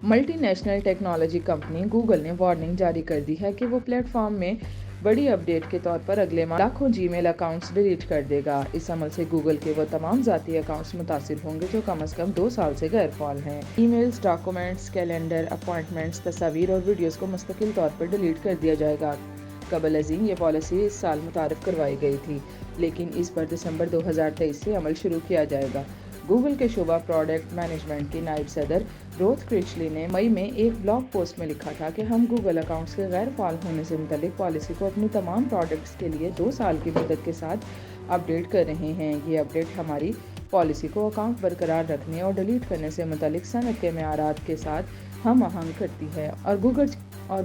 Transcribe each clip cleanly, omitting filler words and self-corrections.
Multi national technology company Google ने warning जारी कर दी है कि वो प्लेटफॉर्म में बड़ी अपडेट के तौर पर अगले माह लाखों जीमेल अकाउंट्स डिलीट कर देगा। इस अमल से गूगल के वो तमाम ज़ाती अकाउंट्स मुतासिर होंगे जो कम से कम 2 साल से गैर फ़ाल हैं। ईमेल्स, डॉक्यूमेंट्स, कैलेंडर, अपॉइंटमेंट्स, तस्वीर और वीडियोज़ को मुस्तकिल तौर पर डिलीट कर दिया जाएगा। कबल अज़ीम ये पॉलिसी इस साल मुतारफ़ करवाई गई थी, लेकिन इस पर दिसंबर 2023 से अमल शुरू किया जाएगा। गूगल के शोबा प्रोडक्ट मैनेजमेंट की नायब सदर रोथ क्रिचली ने मई में एक ब्लॉग पोस्ट में लिखा था कि हम गूगल अकाउंट्स के गैर फाल होने से मुतल्लिक पॉलिसी को अपनी तमाम प्रोडक्ट्स के लिए 2 साल की मुद्दत के साथ अपडेट कर रहे हैं। ये अपडेट हमारी पॉलिसी को अकाउंट बरकरार रखने और डिलीट करने से मुतल्लिक सनद के मेयारात के साथ हम आहंग करती है और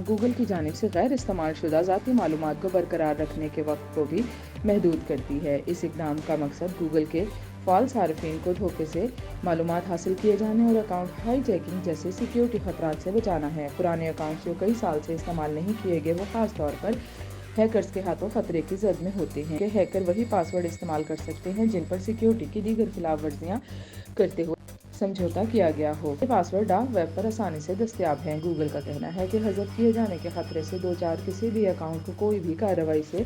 गूगल की जानिब से गैर इस्तेमाल शुदा ज़ाती मालूमात को बरकरार रखने के वक्त को भी महदूद करती है। इस इक़दाम का मकसद गूगल के फ़ाल सार्फिन को धोखे से मालूमात हासिल किए जाने और अकाउंट हाईजैकिंग जैसे सिक्योरिटी खतरात से बचाना है। पुराने अकाउंट्स जो कई साल से इस्तेमाल नहीं किए गए वो ख़ास तौर पर हैकर्स के हाथों खतरे की जद में होते हैं कि हैकर वही पासवर्ड इस्तेमाल कर सकते हैं जिन पर सिक्योरिटी की दीगर खिलाफ वर्जियाँ करते हुए समझौता किया गया हो। ये पासवर्ड डार्क वेब पर आसानी से दस्तयाब हैं। गूगल का कहना है कि हज़फ किए जाने के खतरे से 2-4 किसी भी अकाउंट को कोई भी कार्रवाई से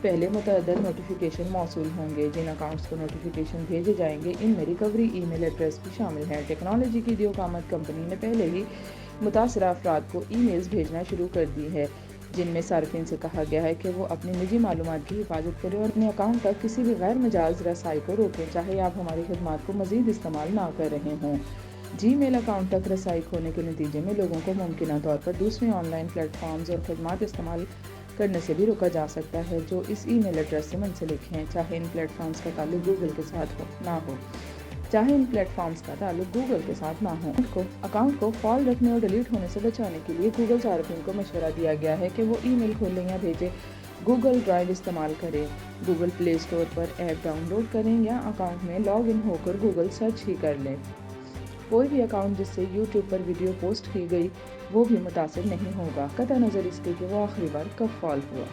पहले मुतअद्दिद नोटिफिकेशन मौसूल होंगे। जिन अकाउंट्स को नोटिफिकेशन भेजे जाएंगे इनमें रिकवरी ईमेल एड्रेस भी शामिल है। टेक्नोलॉजी की दियोकामत कंपनी ने पहले ही मुतासरा अफराद को ईमेल्स भेजना शुरू कर दी है जिनमें सार्फिन से कहा गया है कि वो अपनी निजी मालूमात की हिफाजत करें और अपने अकाउंट तक किसी भी गैर मजाज रसाई को रोकें, चाहे आप हमारी खदमात को मज़ीद इस्तेमाल ना कर रहे हों। जीमेल अकाउंट तक रसाई होने के नतीजे में लोगों को मुमकिन तौर पर दूसरे ऑनलाइन प्लेटफॉर्म्स और खदमात इस्तेमाल करने से भी रोका जा सकता है जो इस ईमेल एड्रेस से मुंसलिक हैं, चाहे इन प्लेटफॉर्म्स का ताल्लुक गूगल के साथ ना हो। अकाउंट को फॉल रखने और डिलीट होने से बचाने के लिए गूगल सार्फिन को मशवरा दिया गया है कि वो ईमेल खोलें या भेजें, गूगल ड्राइव इस्तेमाल करें, गूगल प्ले स्टोर पर ऐप डाउनलोड करें या अकाउंट में लॉग इन होकर गूगल सर्च ही कर लें। कोई भी अकाउंट जिससे यूट्यूब पर वीडियो पोस्ट की गई वो भी मुतासिर नहीं होगा, कतई नज़र इसके कि वो आखिरी बार कब फॉल हुआ।